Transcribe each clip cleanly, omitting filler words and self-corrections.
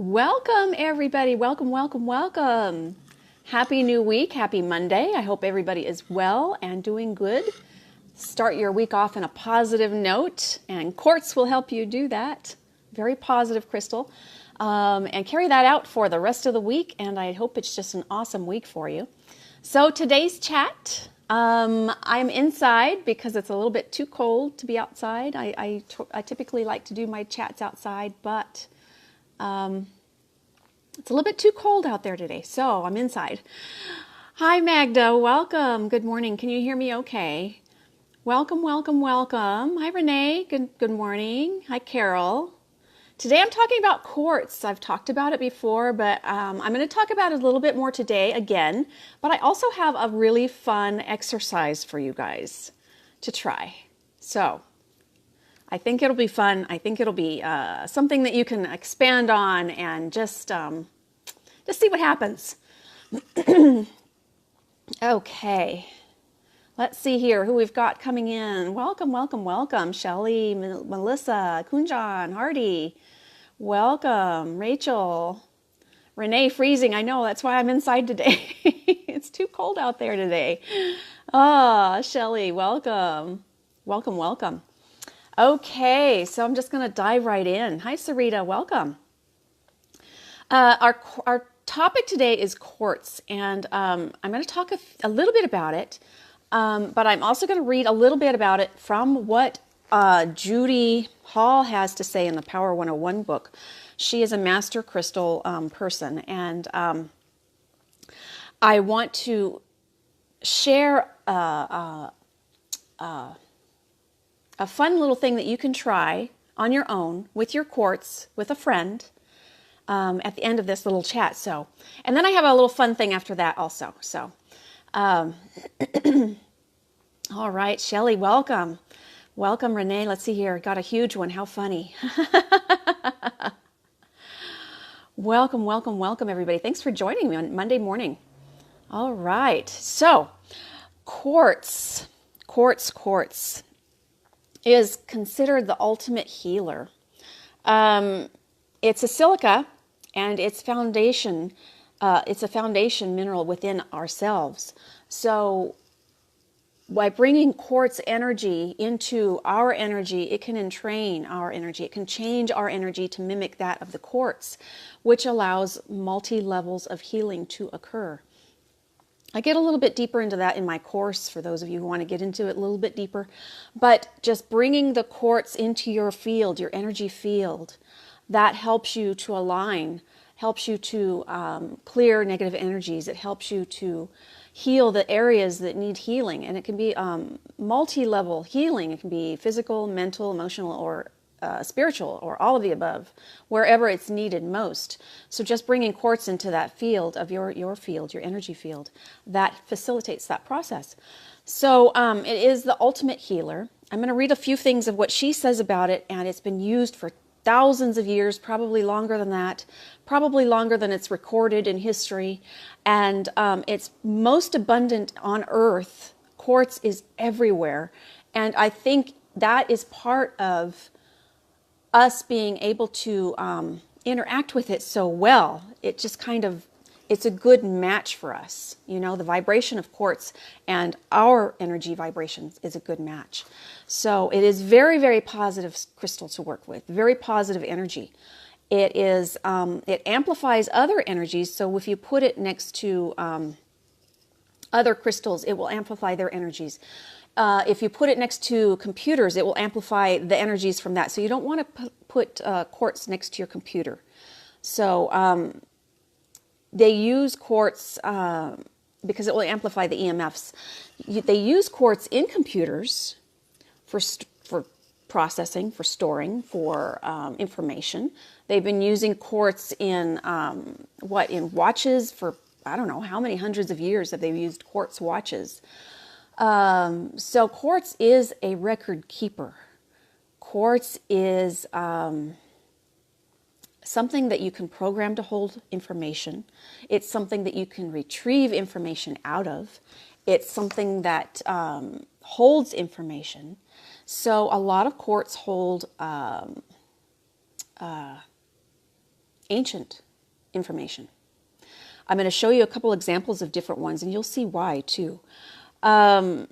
Welcome, everybody. Welcome, welcome, welcome. Happy new week. Happy Monday. I hope everybody is well and doing good. Start your week off in a positive note, and quartz will help you do that. Very positive crystal. And carry that out for the rest of the week, and I hope it's just an awesome week for you. So today's chat, I'm inside because it's a little bit too cold to be outside. I typically like to do my chats outside, but it's a little bit too cold out there today, so I'm inside. Hi, Magda. Welcome. Good morning. Can you hear me okay? Welcome, welcome, welcome. Hi, Renee. Good morning. Hi, Carol. Today I'm talking about quartz. I've talked about it before, but I'm going to talk about it a little bit more today again. But I also have a really fun exercise for you guys to try. So I think it'll be fun. I think it'll be something that you can expand on and just see what happens. Okay. Let's see here who we've got coming in. Welcome, welcome, welcome. Shelley, Melissa, Kunjan, Hardy. Welcome. Rachel. Renee, freezing. I know, that's why I'm inside today. It's too cold out there today. Ah, Shelley, welcome. Welcome, welcome. Okay, so I'm just going to dive right in. Hi, Sarita, welcome. Our topic today is quartz, and I'm going to talk a little bit about it, but I'm also going to read a little bit about it from what Judy Hall has to say in the Power 101 book. She is a master crystal person, and I want to share a fun little thing that you can try on your own with your quartz, with a friend, at the end of this little chat. So, and then I have a little fun thing after that also. So, all right, Shelley, welcome. Welcome, Renee. Let's see here. Got a huge one. How funny. Welcome, welcome, welcome, everybody. Thanks for joining me on Monday morning. All right. So, quartz is considered the ultimate healer. It's a silica, and it's a foundation mineral within ourselves. So by bringing quartz energy into our energy, it can entrain our energy. It can change our energy to mimic that of the quartz, which allows multi-levels of healing to occur. I get a little bit deeper into that in my course for those of you who want to get into it a little bit deeper. But just bringing the quartz into your field, your energy field, that helps you to align, helps you to clear negative energies. It helps you to heal the areas that need healing. And it can be multi-level healing. It can be physical, mental, emotional, or spiritual, or all of the above, wherever it's needed most. So just bringing quartz into that field of your field, your energy field, that facilitates that process. So it is the ultimate healer. I'm going to read a few things of what she says about it, and it's been used for thousands of years, probably longer than that, probably longer than it's recorded in history. And it's most abundant on Earth. Quartz is everywhere. And I think that is part of us being able to interact with it so well. It just kind of, it's a good match for us. You know, the vibration of quartz and our energy vibrations is a good match. So it is very, very positive crystal to work with, very positive energy. It is, it amplifies other energies. So if you put it next to other crystals, it will amplify their energies. If you put it next to computers, it will amplify the energies from that. So you don't want to put quartz next to your computer. So they use quartz because it will amplify the EMFs. They use quartz in computers for processing, for storing, for information. They've been using quartz in in watches for, I don't know how many hundreds of years have they used quartz watches. So quartz is a record keeper. Quartz is something that you can program to hold information. It's something that you can retrieve information out of. It's something that holds information. So a lot of quartz hold ancient information. I'm going to show you a couple examples of different ones, and you'll see why too. In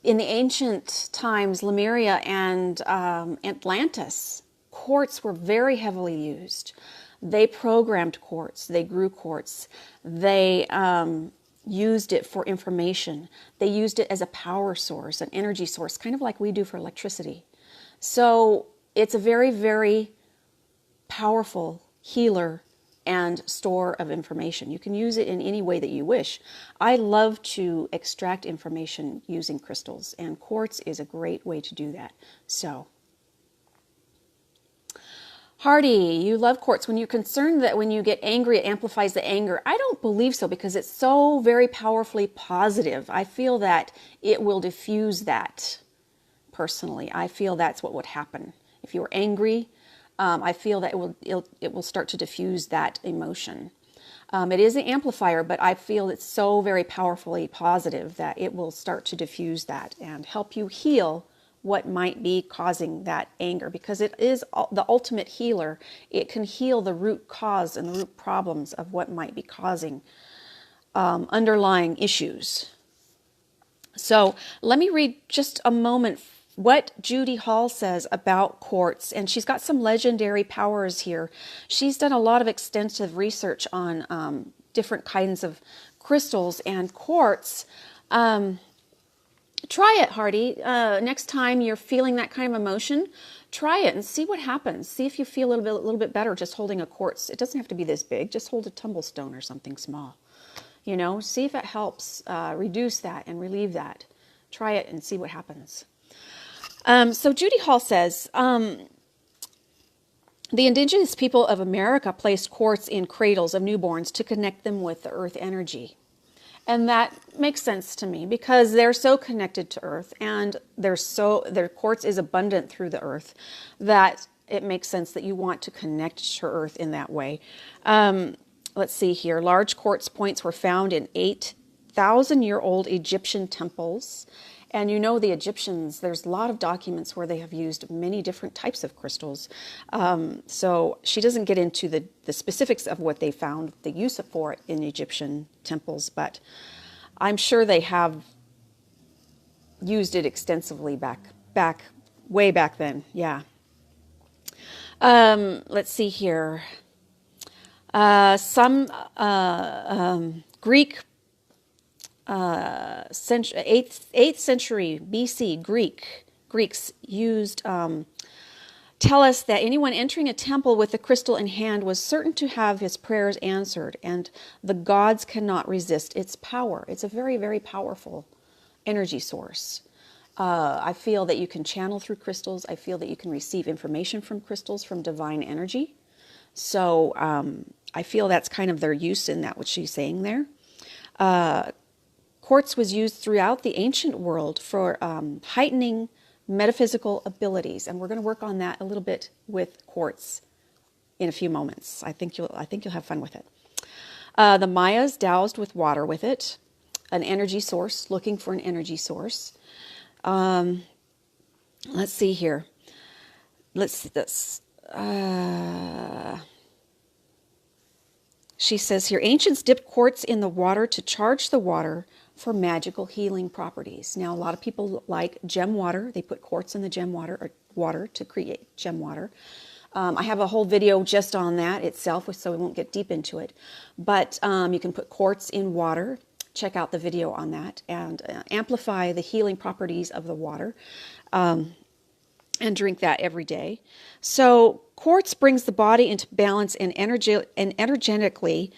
the ancient times, Lemuria and Atlantis, quartz were very heavily used. They programmed quartz, they grew quartz, they used it for information. They used it as a power source, an energy source, kind of like we do for electricity. So it's a very, very powerful healer and store of information. You can use it in any way that you wish. I love to extract information using crystals, and quartz is a great way to do that. So, Hardy, you love quartz. When you're concerned that when you get angry, it amplifies the anger. I don't believe so, because it's so very powerfully positive. I feel that it will diffuse that. Personally, I feel that's what would happen. If you were angry, I feel that it will start to diffuse that emotion. It is an amplifier, but I feel it's so very powerfully positive that it will start to diffuse that and help you heal what might be causing that anger, because it is the ultimate healer. It can heal the root cause and the root problems of what might be causing underlying issues. So let me read just a moment what Judy Hall says about quartz, and she's got some legendary powers here. She's done a lot of extensive research on different kinds of crystals and quartz. Try it, Hardy. Next time you're feeling that kind of emotion, try it and see what happens. See if you feel a little bit better just holding a quartz. It doesn't have to be this big. Just hold a tumblestone or something small. You know, see if it helps reduce that and relieve that. Try it and see what happens. So Judy Hall says, the indigenous people of America placed quartz in cradles of newborns to connect them with the earth energy. And that makes sense to me, because they're so connected to earth, and their quartz is abundant through the earth, that it makes sense that you want to connect to earth in that way. Let's see here. Large quartz points were found in 8,000-year-old Egyptian temples. And you know, the Egyptians, there's a lot of documents where they have used many different types of crystals. So she doesn't get into the specifics of what they found, the use for it in Egyptian temples, but I'm sure they have used it extensively way back then. Yeah. Let's see here. Some Greek 8th century BC Greeks used tell us that anyone entering a temple with a crystal in hand was certain to have his prayers answered, and the gods cannot resist its power. It's a very, very powerful energy source. I feel that you can channel through crystals. I feel that you can receive information from crystals, from divine energy. So I feel that's kind of their use in that, what she's saying there. Quartz was used throughout the ancient world for heightening metaphysical abilities, and we're going to work on that a little bit with quartz in a few moments. I think you'll have fun with it. The Mayas doused with water with it, an energy source, looking for an energy source. Let's see here. Let's see this. She says here, ancients dipped quartz in the water to charge the water for magical healing properties. Now, a lot of people like gem water. They put quartz in the gem water, or water to create gem water. I have a whole video just on that itself, so we won't get deep into it. But you can put quartz in water. Check out the video on that, and amplify the healing properties of the water, and drink that every day. So quartz brings the body into balance and energetically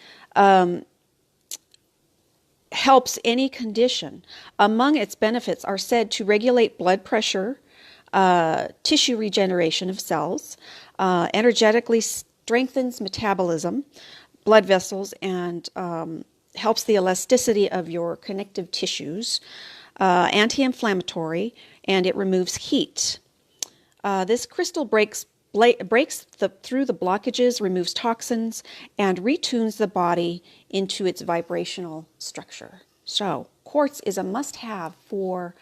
helps any condition. Among its benefits are said to regulate blood pressure, tissue regeneration of cells, energetically strengthens metabolism, blood vessels, and helps the elasticity of your connective tissues, anti-inflammatory, and it removes heat. This crystal breaks through the blockages, removes toxins, and retunes the body into its vibrational structure. So, quartz is a must-have for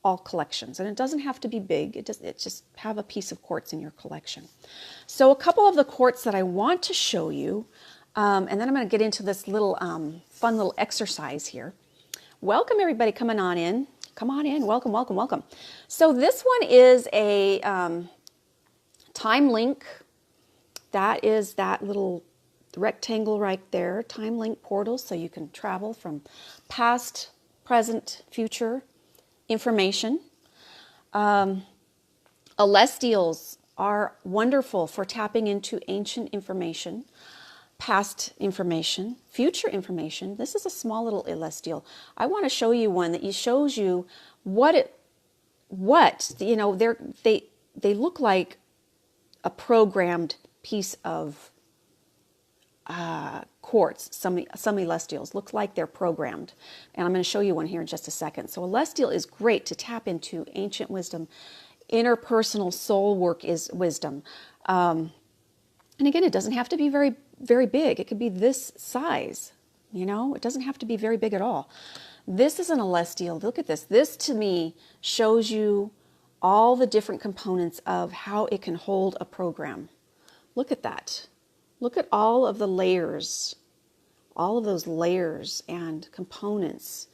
all collections. And it doesn't have to be big. It just have a piece of quartz in your collection. So a couple of the quartz that I want to show you, and then I'm going to get into this little fun little exercise here. Welcome everybody coming on in. Come on in. Welcome, welcome, welcome. So this one is a time link. That is that little rectangle right there, time link portal, so you can travel from past, present, future information. Celestials are wonderful for tapping into ancient information, past information, future information. This is a small little celestial. I want to show you one that shows you they look like a programmed piece of quartz. Some celestials look like they're programmed, and I'm going to show you one here in just a second. So celestial is great to tap into ancient wisdom. Interpersonal soul work is wisdom, and again, it doesn't have to be very, very big. It could be this size. It doesn't have to be very big at all. This is an celestial. Look at this. This to me shows you all the different components of how it can hold a program. Look at that. Look at all of the layers, all of those layers and components.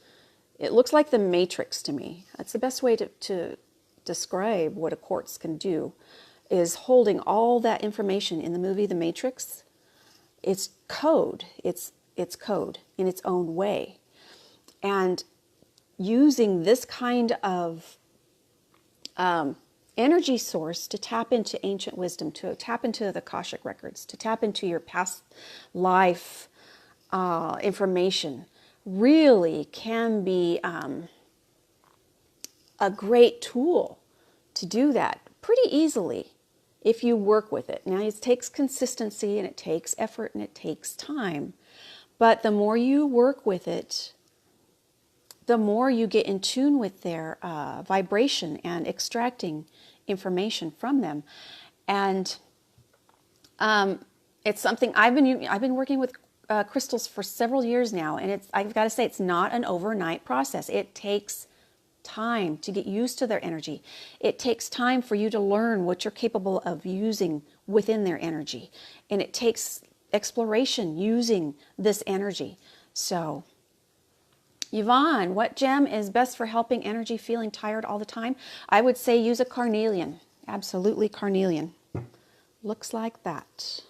It looks like the matrix to me. That's the best way to describe what a quartz can do, is holding all that information. In the movie The Matrix, it's code. It's code in its own way. And using this kind of energy source to tap into ancient wisdom, to tap into the Akashic records, to tap into your past life information, really can be a great tool to do that pretty easily if you work with it. Now, it takes consistency and it takes effort and it takes time, but the more you work with it, the more you get in tune with their vibration and extracting information from them. And it's something I've been working with crystals for several years now, and I've got to say, it's not an overnight process. It takes time to get used to their energy. It takes time for you to learn what you're capable of using within their energy, and it takes exploration using this energy. So Yvonne, what gem is best for helping energy feeling tired all the time? I would say use a carnelian. Absolutely carnelian. Looks like that.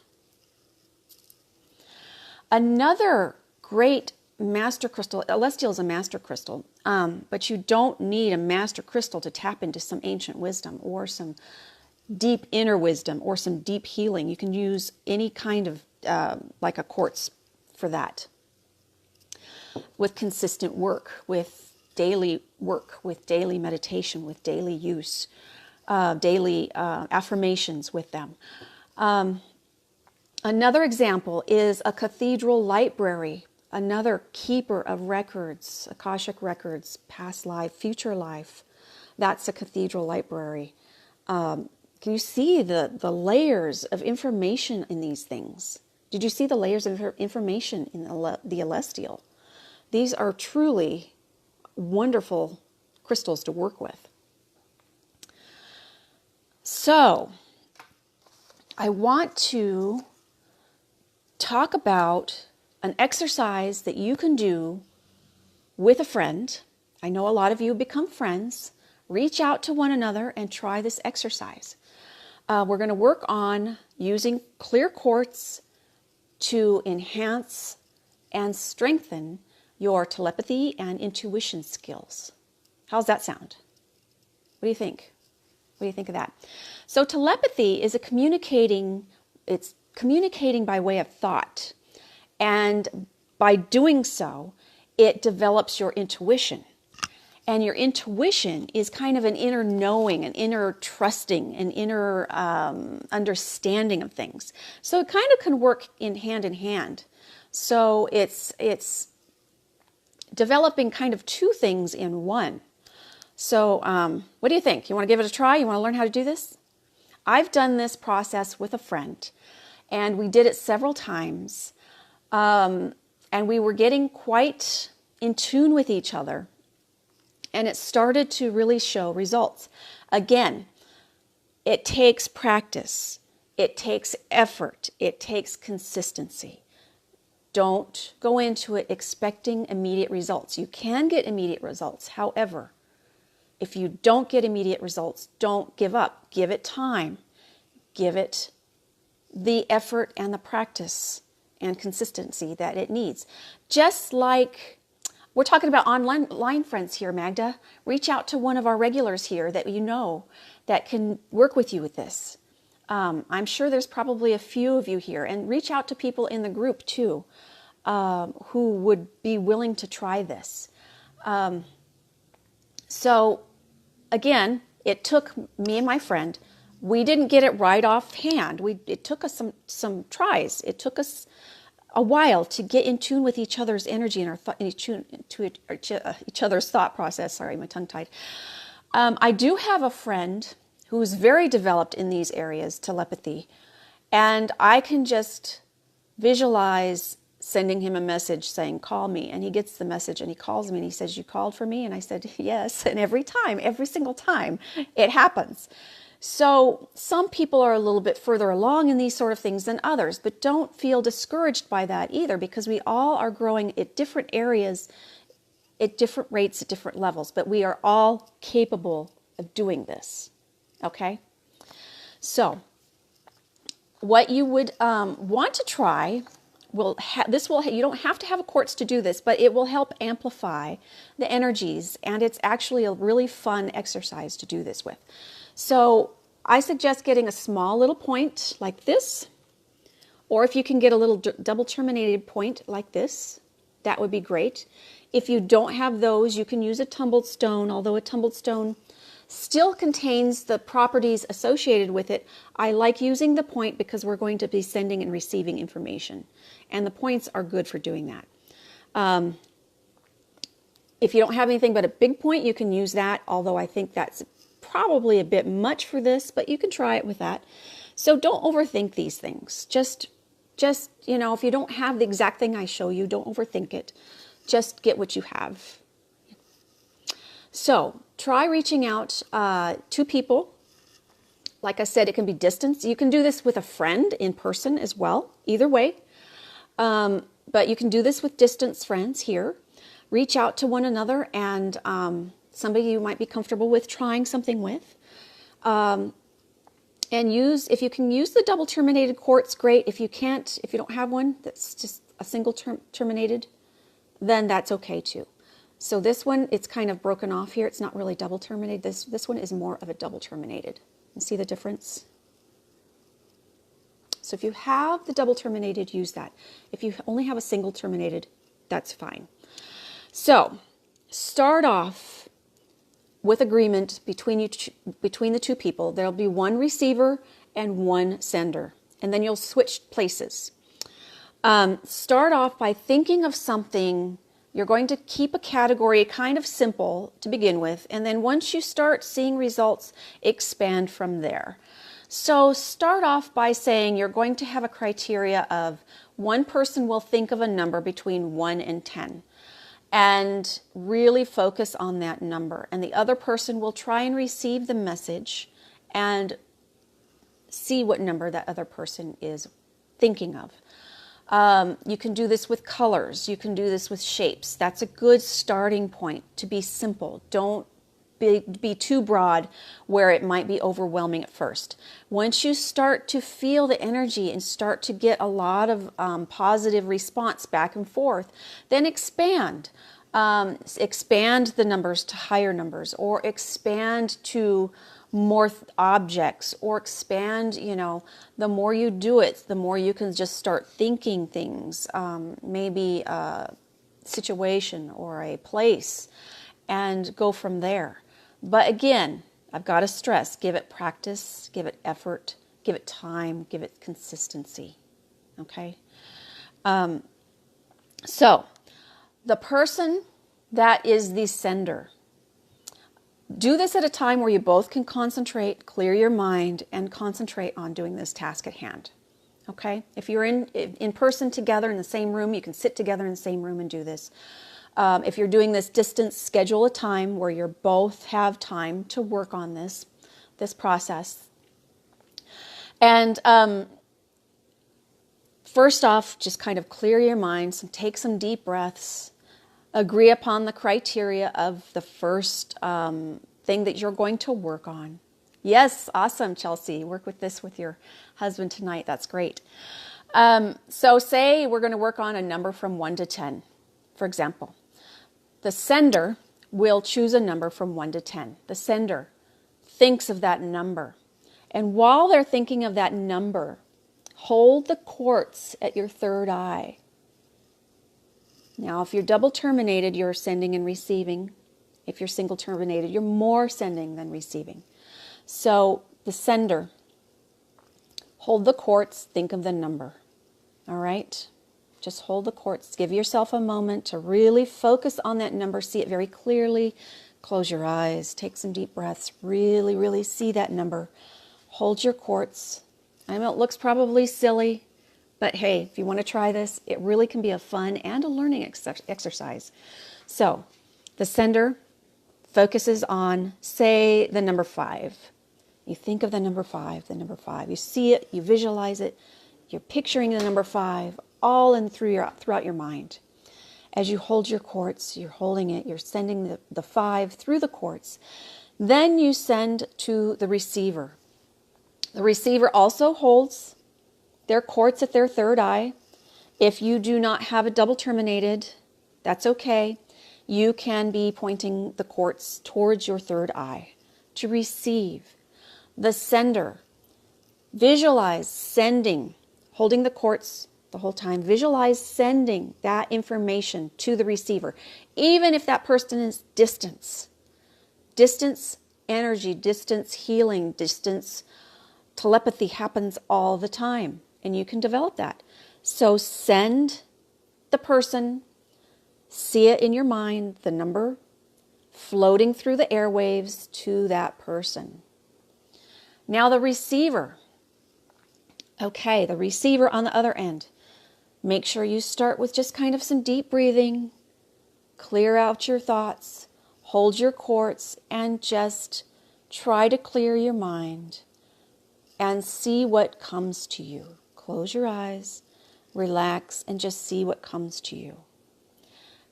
Another great master crystal, celestial is a master crystal, but you don't need a master crystal to tap into some ancient wisdom or some deep inner wisdom or some deep healing. You can use any kind of, like a quartz for that. With consistent work, with daily meditation, with daily use, daily affirmations with them. Another example is a cathedral library, another keeper of records, Akashic records, past life, future life. That's a cathedral library. Can you see the layers of information in these things? Did you see the layers of information in the celestial? These are truly wonderful crystals to work with. So, I want to talk about an exercise that you can do with a friend. I know a lot of you become friends. Reach out to one another and try this exercise. We're going to work on using clear quartz to enhance and strengthen your telepathy and intuition skills. How's that sound? What do you think? What do you think of that? So telepathy is it's communicating by way of thought. And by doing so, it develops your intuition. And your intuition is kind of an inner knowing, an inner trusting, an inner understanding of things. So it kind of can work in hand. So it's developing kind of two things in one. So what do you think? You want to give it a try? You want to learn how to do this? I've done this process with a friend, and we did it several times. And we were getting quite in tune with each other. and it started to really show results. Again, it takes practice, it takes effort, it takes consistency. Don't go into it expecting immediate results. You can get immediate results. However, if you don't get immediate results, don't give up. Give it time. Give it the effort and the practice and consistency that it needs. Just like we're talking about online friends here, Magda. Reach out to one of our regulars here that you know that can work with you with this. I'm sure there's probably a few of you here, and reach out to people in the group too who would be willing to try this. So again, it took me and my friend. We didn't get it right offhand. It took us some tries. It took us a while to get in tune with each other's energy and each other's thought process. Sorry, my tongue tied. I do have a friend who is very developed in these areas, telepathy, and I can just visualize sending him a message saying, call me, and he gets the message and he calls me and he says, you called for me? And I said, yes. And every single time it happens. So some people are a little bit further along in these sort of things than others, but don't feel discouraged by that either, because we all are growing at different areas, at different rates, at different levels, but we are all capable of doing this. Okay? So what you would want to try you don't have to have a quartz to do this, but it will help amplify the energies, and it's actually a really fun exercise to do this with. So I suggest getting a small little point like this, or if you can get a little double terminated point like this, that would be great. If you don't have those, you can use a tumbled stone, although a tumbled stone still contains the properties associated with it. I like using the point because we're going to be sending and receiving information, and the points are good for doing that. If you don't have anything but a big point, you can use that, although I think that's probably a bit much for this, but you can try it with that. So don't overthink these things. Just if you don't have the exact thing I show you, don't overthink it. Just get what you have. So try reaching out to people. Like I said, it can be distance. You can do this with a friend in person as well, either way. But you can do this with distance friends here. Reach out to one another and somebody you might be comfortable with trying something with. And if you can use the double terminated quartz, great. If you can't, if you don't have one that's just a single terminated, then that's okay too. So this one, it's kind of broken off here. It's not really double terminated. This one is more of a double terminated. You see the difference? So if you have the double terminated, use that. If you only have a single terminated, that's fine. So start off with agreement between the two people. There'll be one receiver and one sender, and then you'll switch places. Start off by thinking of something. You're going to keep a category kind of simple to begin with, and then once you start seeing results, expand from there. So start off by saying you're going to have a criteria of one person will think of a number between 1 and 10 and really focus on that number, and the other person will try and receive the message and see what number that other person is thinking of. You can do this with colors. You can do this with shapes. That's a good starting point, to be simple. Don't be too broad where it might be overwhelming at first. Once you start to feel the energy and start to get a lot of positive response back and forth, then expand. Expand the numbers to higher numbers, or expand to more objects, or expand, the more you do it, the more you can just start thinking things, maybe a situation or a place, and go from there. But again, I've got to stress, give it practice, give it effort, give it time, give it consistency. Okay? So, the person that is the sender, do this at a time where you both can concentrate, clear your mind, and concentrate on doing this task at hand. Okay? If you're in person together in the same room, you can sit together in the same room and do this. If you're doing this distance, schedule a time where you both have time to work on this process. And first off, just kind of clear your mind, take some deep breaths, agree upon the criteria of the first thing that you're going to work on. Yes, awesome, Chelsea. Work with this with your husband tonight. That's great. So say we're going to work on a number from 1 to 10, for example. The sender will choose a number from 1 to 10. The sender thinks of that number. And while they're thinking of that number, hold the quartz at your third eye. Now, if you're double terminated, you're sending and receiving. If you're single terminated, you're more sending than receiving. So the sender, hold the quartz, think of the number. All right? Just hold the quartz. Give yourself a moment to really focus on that number. See it very clearly. Close your eyes. Take some deep breaths. Really, really see that number. Hold your quartz. I know it looks probably silly, but hey, if you want to try this, it really can be a fun and a learning exercise. So the sender focuses on, say, the number 5. You think of the number 5, the number 5. You see it, you visualize it. You're picturing the number 5 all in throughout your mind. As you hold your quartz, you're holding it, you're sending the 5 through the quartz. Then you send to the receiver. The receiver also holds their quartz at their third eye. If you do not have a double terminated, that's okay. You can be pointing the quartz towards your third eye to receive. The sender, visualize sending, holding the quartz the whole time. Visualize sending that information to the receiver, even if that person is distance. Distance energy, distance healing, distance telepathy happens all the time, and you can develop that. So send the person, see it in your mind, the number floating through the airwaves to that person. Now the receiver. Okay, the receiver on the other end. Make sure you start with just kind of some deep breathing. Clear out your thoughts. Hold your quartz and just try to clear your mind and see what comes to you. Close your eyes, relax, and just see what comes to you.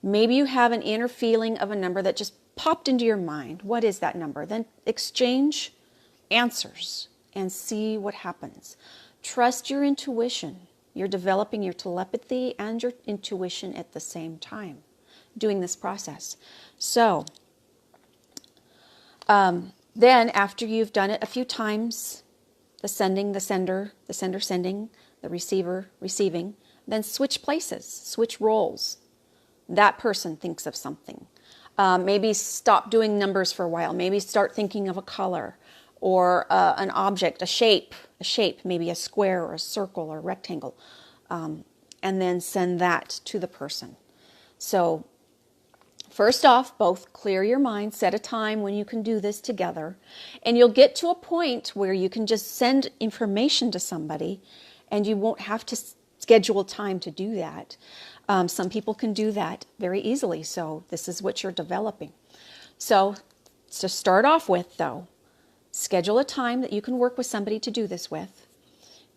Maybe you have an inner feeling of a number that just popped into your mind. What is that number? Then exchange answers and see what happens. Trust your intuition. You're developing your telepathy and your intuition at the same time doing this process. So then after you've done it a few times, the sending, the sender sending, the receiver receiving, then switch places, switch roles. That person thinks of something. Maybe stop doing numbers for a while. Maybe start thinking of a color or an object, a shape, maybe a square or a circle or a rectangle, and then send that to the person. So first off, both clear your mind, set a time when you can do this together, and you'll get to a point where you can just send information to somebody and you won't have to schedule time to do that. Some people can do that very easily, so this is what you're developing. So to start off with, though, schedule a time that you can work with somebody to do this with.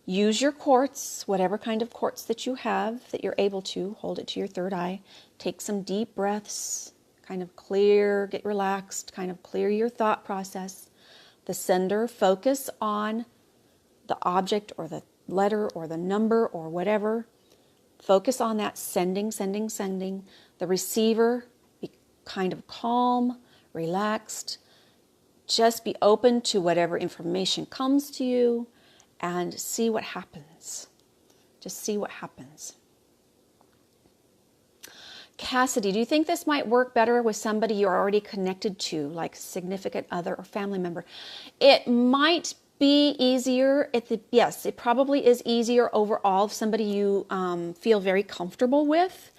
Use your quartz, whatever kind of quartz that you have that you're able to. Hold it to your third eye. Take some deep breaths, kind of clear, get relaxed, kind of clear your thought process. The sender, focus on the object or the letter or the number or whatever. Focus on that sending. The receiver, be kind of calm, relaxed. Just be open to whatever information comes to you and see what happens. Just see what happens. Cassidy, do you think this might work better with somebody you're already connected to, like significant other or family member? It might be easier. Yes, it probably is easier overall if somebody you feel very comfortable with.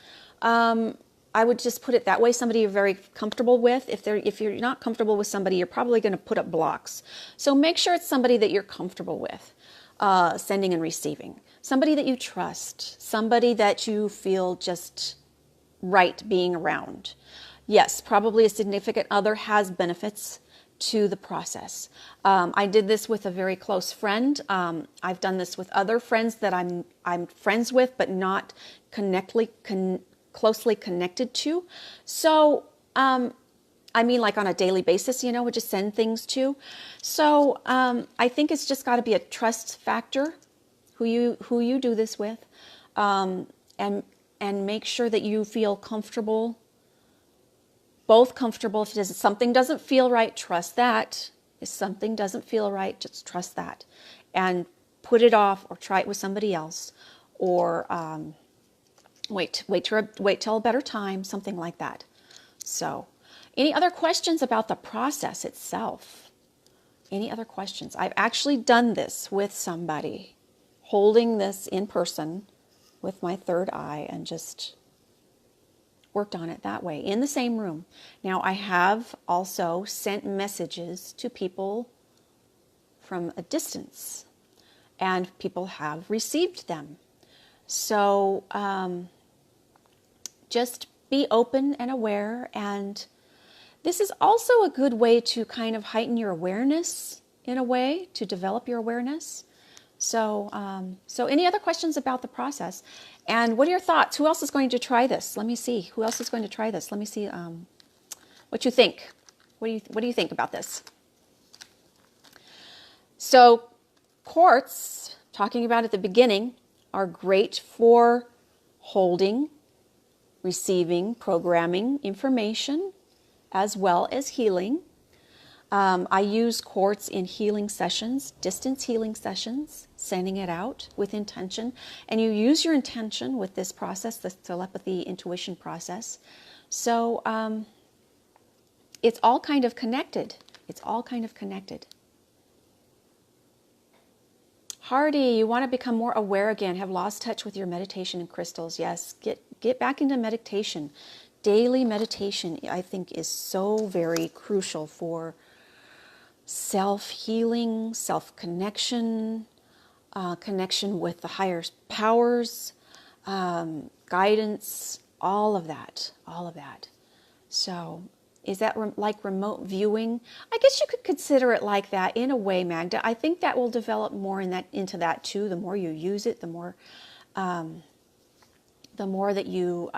I would just put it that way, somebody you're very comfortable with. If you're not comfortable with somebody, you're probably going to put up blocks. So make sure it's somebody that you're comfortable with, sending and receiving. Somebody that you trust, somebody that you feel just right being around. Yes, probably a significant other has benefits to the process. I did this with a very close friend. I've done this with other friends that I'm friends with, but not closely connected to. So, I mean, like on a daily basis, you know, we just send things to. So, I think it's just got to be a trust factor who you do this with, and make sure that you feel comfortable. Both comfortable. If something doesn't feel right, trust that. If something doesn't feel right, just trust that, and put it off, or try it with somebody else, or wait till a better time, something like that. So, any other questions about the process itself? Any other questions? I've actually done this with somebody, holding this in person with my third eye, and just worked on it that way in the same room. Now, I have also sent messages to people from a distance, and people have received them. So just be open and aware, and this is also a good way to kind of heighten your awareness, in a way, to develop your awareness. So, so any other questions about the process? And what are your thoughts? Who else is going to try this? Let me see. Who else is going to try this? Let me see what you think. What do you think about this? So, quartz, talking about at the beginning, are great for holding, receiving, programming information, as well as healing. I use quartz in healing sessions, distance healing sessions, sending it out with intention. And you use your intention with this process, the telepathy intuition process. So it's all kind of connected. It's all kind of connected. Hardy, you want to become more aware again, have lost touch with your meditation and crystals. Yes, get back into meditation. Daily meditation, I think, is so very crucial for self-healing, self-connection, connection with the higher powers, guidance, all of that. So is that like remote viewing? I guess you could consider it like that in a way, Magda. I think that will develop more into that too. The more you use it, the more that you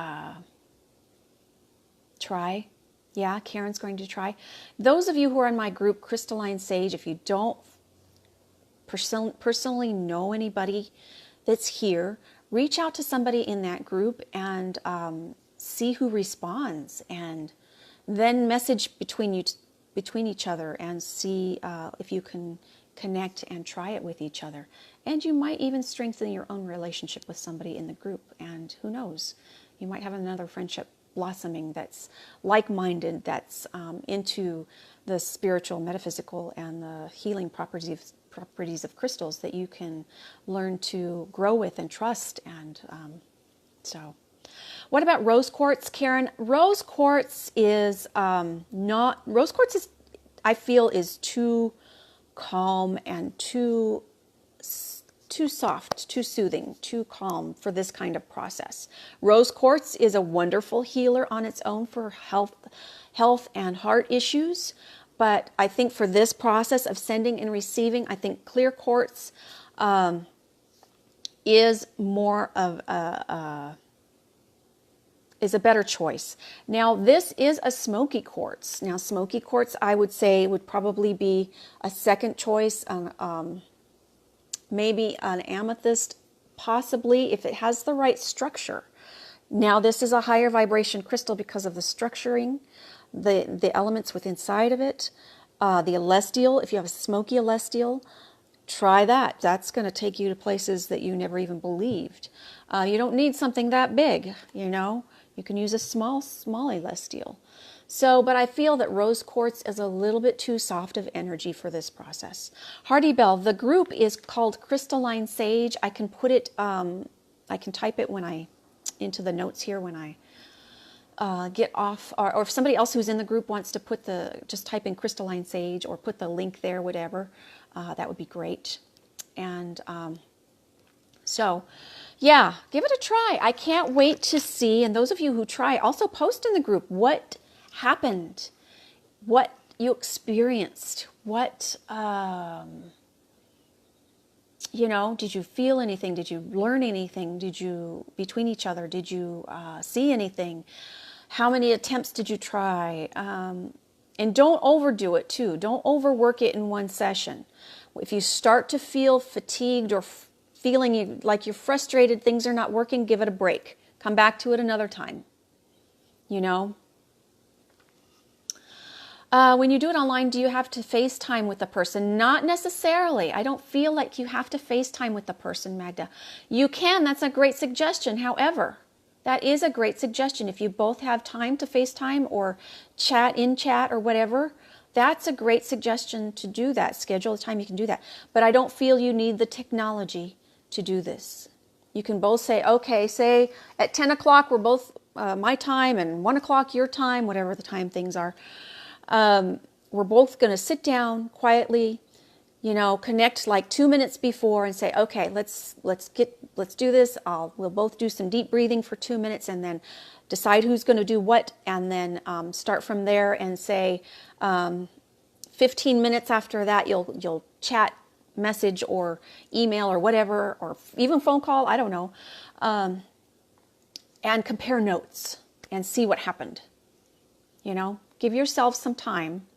try. Yeah, Karen's going to try. Those of you who are in my group, Crystalline Sage, if you don't personally know anybody that's here, reach out to somebody in that group and see who responds, and then message between each other and see if you can connect and try it with each other. And you might even strengthen your own relationship with somebody in the group, and who knows, you might have another friendship blossoming that's like-minded, that's into the spiritual, metaphysical, and the healing properties of crystals that you can learn to grow with and trust. And so what about rose quartz, Karen? Rose quartz is I feel is too calm and too soft, too soothing, too calm for this kind of process. Rose quartz is a wonderful healer on its own for health and heart issues. But I think for this process of sending and receiving, I think clear quartz is more of is a better choice. Now, this is a smoky quartz. Now, smoky quartz, I would say, would probably be a second choice. Maybe an amethyst, possibly, if it has the right structure. Now, this is a higher vibration crystal because of the structuring, the elements within inside of it. The celestial, if you have a smoky celestial, try that. That's going to take you to places that you never even believed. You don't need something that big, you know. You can use a small celestial. So, but I feel that rose quartz is a little bit too soft of energy for this process. Hardy Bell, the group is called Crystalline Sage. I can put it, I can type it into the notes here when I get off, or if somebody else who's in the group wants to just type in Crystalline Sage or put the link there, whatever, that would be great. And So, yeah, give it a try. I can't wait to see. And those of you who try, also post in the group what happened, what you experienced, what, you know, did you feel anything? Did you learn anything? Did you, between each other, did you see anything? How many attempts did you try? And don't overdo it too. Don't overwork it in one session. If you start to feel fatigued or feeling like you're frustrated, things are not working, give it a break. Come back to it another time. You know? When you do it online, do you have to FaceTime with the person? Not necessarily. I don't feel like you have to FaceTime with the person, Magda. You can. That's a great suggestion. However, that is a great suggestion. If you both have time to FaceTime or chat in chat or whatever, that's a great suggestion to do that. Schedule a time you can do that. But I don't feel you need the technology to do this. You can both say, okay, say at 10 o'clock we're both my time and 1 o'clock your time, whatever the time things are. We're both going to sit down quietly, you know, connect like 2 minutes before and say, okay, let's do this. We'll both do some deep breathing for 2 minutes and then decide who's going to do what, and then start from there and say 15 minutes after that you'll chat, message or email or whatever, or even phone call, I don't know, and compare notes and see what happened. You know, give yourself some time.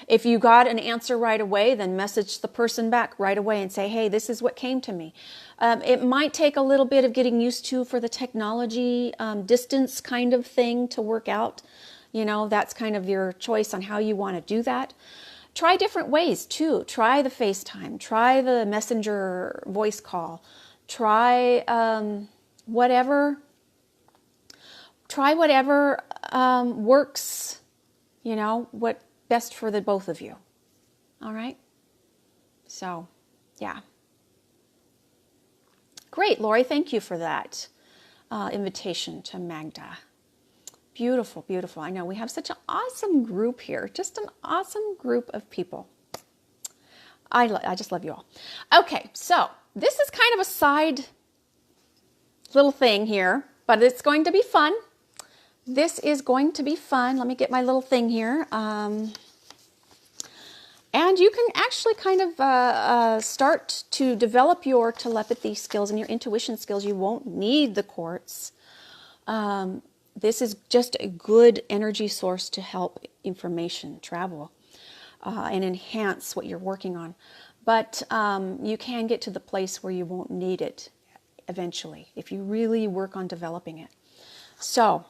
If you got an answer right away, then message the person back right away and say, hey, this is what came to me. It might take a little bit of getting used to for the technology distance kind of thing to work out. You know, that's kind of your choice on how you want to do that. Try different ways too. Try the FaceTime. Try the Messenger voice call. Try whatever. Try whatever works. You know, what best for the both of you. All right? So, yeah. Great, Lori. Thank you for that invitation to Magda. Beautiful, beautiful. I know we have such an awesome group here. Just an awesome group of people. I just love you all. Okay, so this is kind of a side little thing here, but it's going to be fun. This is going to be fun. Let me get my little thing here. And you can actually kind of start to develop your telepathy skills and your intuition skills. You won't need the quartz. This is just a good energy source to help information travel and enhance what you're working on. But you can get to the place where you won't need it eventually if you really work on developing it. So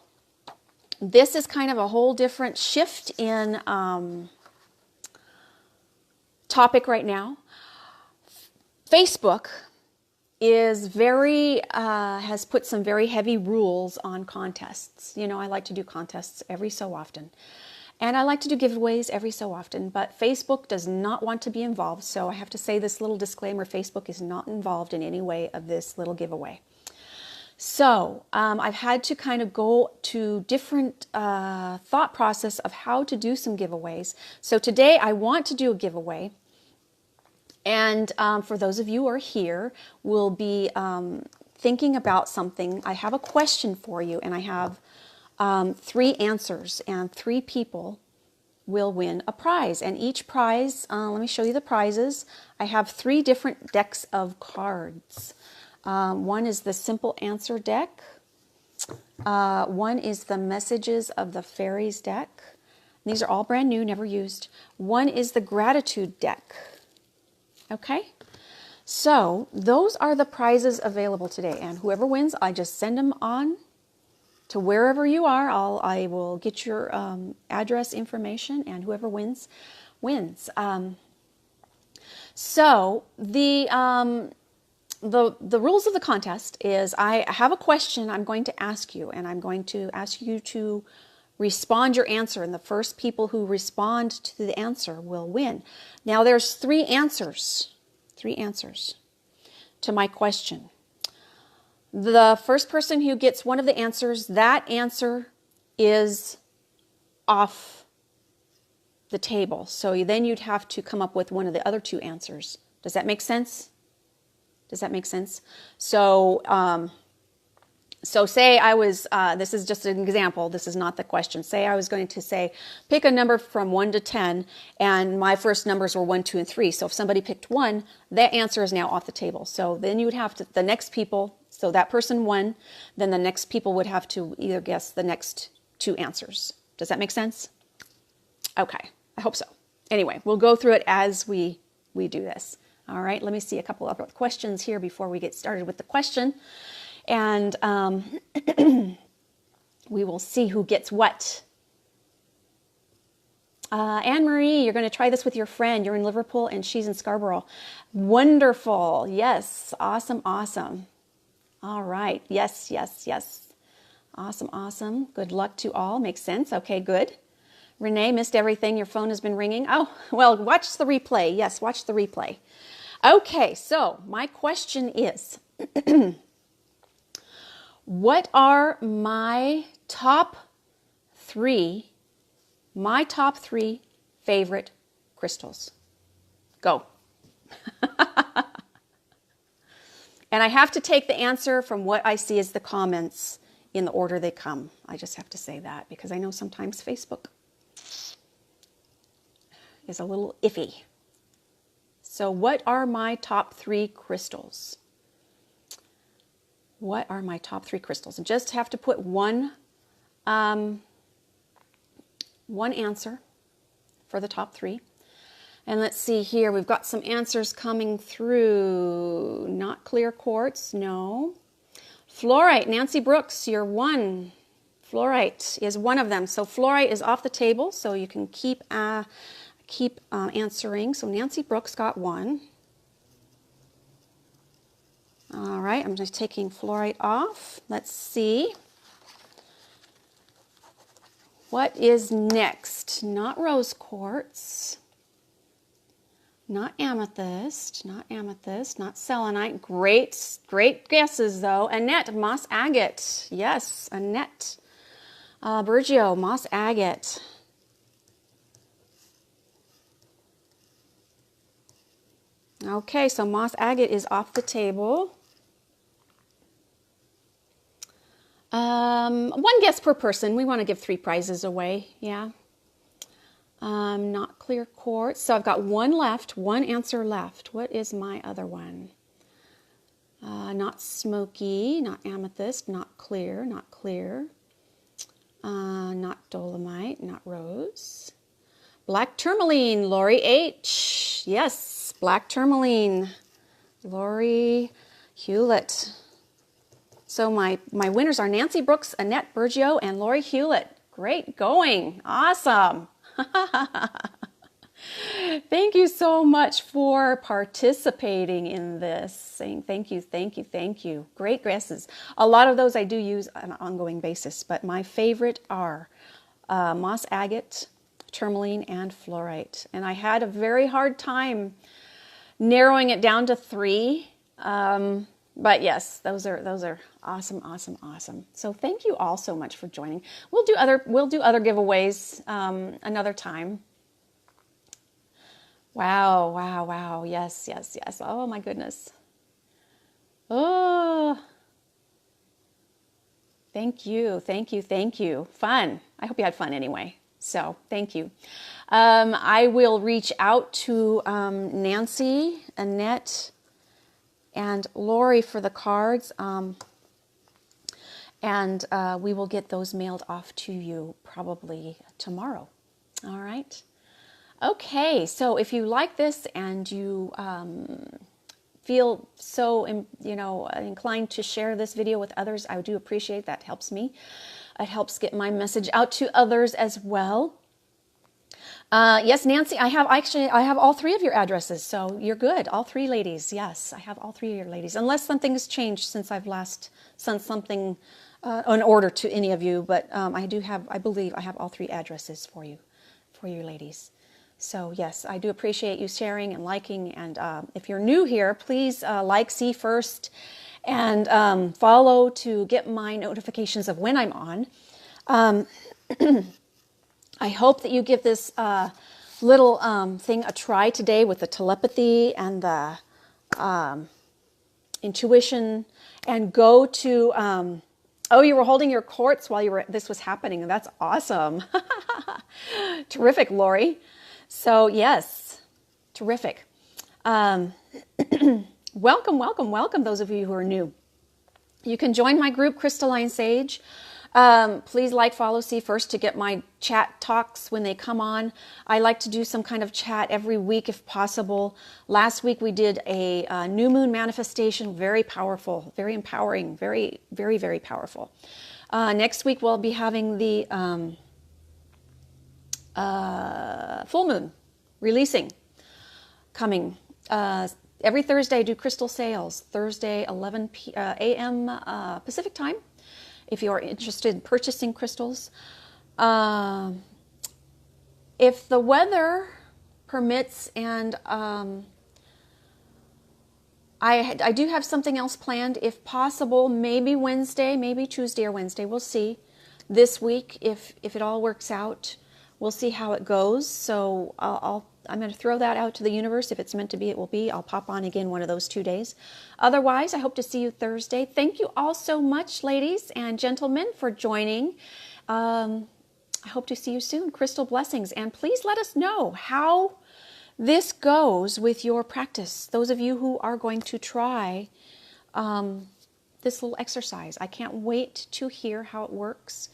this is kind of a whole different shift in topic right now. Facebook is has put some very heavy rules on contests. You know, I like to do contests every so often. And I like to do giveaways every so often, but Facebook does not want to be involved. So I have to say this little disclaimer, Facebook is not involved in any way of this little giveaway. So I've had to kind of go to different thought process of how to do some giveaways. So today I want to do a giveaway. And for those of you who are here, we'll be thinking about something. I have a question for you, and I have 3 answers, and 3 people will win a prize. And each prize, let me show you the prizes. I have 3 different decks of cards. One is the Simple Answer deck. One is the Messages of the Fairies deck. These are all brand new, never used. One is the Gratitude deck. Okay, so those are the prizes available today, and whoever wins, I just send them on to wherever you are. I will get your address information, and whoever wins, wins. So the rules of the contest is I have a question I'm going to ask you, and I'm going to ask you to respond your answer, and the first people who respond to the answer will win. Now there's 3 answers to my question. The first person who gets one of the answers, that answer is off the table. So then you'd have to come up with one of the other 2 answers. Does that make sense? Does that make sense? So, so say I was, this is just an example, this is not the question. Say I was going to say, pick a number from 1 to 10, and my first numbers were 1, 2, and 3. So if somebody picked 1, that answer is now off the table. So then you would have to, the next people, so that person won, then the next people would have to either guess the next 2 answers. Does that make sense? Okay, I hope so. Anyway, we'll go through it as we do this. All right, let me see a couple of questions here before we get started with the question. And we will see who gets what. Anne-Marie, you're going to try this with your friend. You're in Liverpool and she's in Scarborough. Wonderful. Yes. Awesome. Awesome. All right. Yes, yes, yes. Awesome. Awesome. Good luck to all. Makes sense. Okay, good. Renee, missed everything. Your phone has been ringing. Oh, well, watch the replay. Yes, watch the replay. Okay, so my question is, what are my top three favorite crystals? Go. And I have to take the answer from what I see as the comments in the order they come. I just have to say that because I know sometimes Facebook is a little iffy. So what are my top 3 crystals? What are my top 3 crystals? And just have to put one answer for the top 3. And let's see here. We've got some answers coming through. Not clear quartz. No. Fluorite. Nancy Brooks, you're 1. Fluorite is one of them. So fluorite is off the table. So you can keep answering. So Nancy Brooks got 1. All right, I'm just taking fluorite off. Let's see. What is next? Not rose quartz. Not amethyst. Not amethyst. Not selenite. Great guesses though. Annette, moss agate. Yes, Annette. Bergio, moss agate. Okay, so moss agate is off the table. One guess per person. We want to give 3 prizes away. Yeah. Not clear quartz. So I've got 1 left, 1 answer left. What is my other one? Not smoky, not amethyst, not clear, not clear. Not dolomite, not rose. Black tourmaline, Lori H. Yes, black tourmaline, Lori Hewlett. So my winners are Nancy Brooks, Annette Bergio, and Lori Hewlett. Great going. Awesome. Thank you so much for participating in this. Saying thank you, thank you, thank you. Great guesses. A lot of those I do use on an ongoing basis, but my favorite are moss agate, tourmaline, and fluorite. And I had a very hard time narrowing it down to 3. But yes, those are awesome, awesome, awesome. So thank you all so much for joining. We'll do other giveaways another time. Wow, wow, wow. Yes, yes, yes. Oh my goodness. Oh. Thank you, thank you, thank you. Fun. I hope you had fun anyway. So thank you. I will reach out to Nancy, Annette, and Lori for the cards, and we will get those mailed off to you probably tomorrow. All right. Okay, so if you like this and you feel so inclined to share this video with others, I do appreciate that. It helps me. It helps get my message out to others as well. Yes, Nancy, I have all 3 of your addresses, so you're good. All 3 ladies. Yes, I have all 3 of your ladies, unless something has changed since I've last sent something an order to any of you. But I believe I have all 3 addresses for you ladies. So yes, I do appreciate you sharing and liking. And if you're new here, please like, see first, and follow to get my notifications of when I'm on. I hope that you give this little thing a try today with the telepathy and the intuition, and go to, oh, you were holding your quartz while this was happening, and that's awesome. Terrific, Lori. So yes, terrific. Welcome, welcome, welcome, those of you who are new. You can join my group, Crystalline Sage. Please like, follow, see first to get my chat talks when they come on. I like to do some kind of chat every week if possible. Last week we did a new moon manifestation, very powerful, very empowering, very, very, very powerful. Next week we'll be having the full moon releasing coming. Every Thursday I do crystal sales, Thursday 11 a.m. Pacific time. If you are interested in purchasing crystals. If the weather permits, and I do have something else planned, if possible, maybe Wednesday, maybe Tuesday or Wednesday, we'll see. This week, if it all works out, we'll see how it goes. So I'm going to throw that out to the universe. If it's meant to be, it will be. I'll pop on again one of those 2 days. Otherwise, I hope to see you Thursday. Thank you all so much, ladies and gentlemen, for joining. I hope to see you soon. Crystal blessings. And please let us know how this goes with your practice. Those of you who are going to try this little exercise. I can't wait to hear how it works.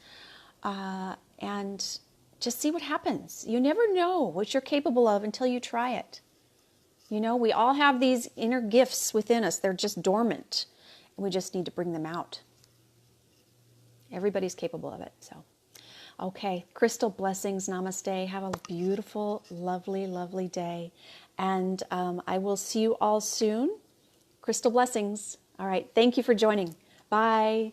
And just see what happens. You never know what you're capable of until you try it. You know, we all have these inner gifts within us. They're just dormant. And we just need to bring them out. Everybody's capable of it. So, okay. Crystal blessings. Namaste. Have a beautiful, lovely, lovely day. And I will see you all soon. Crystal blessings. All right. Thank you for joining. Bye.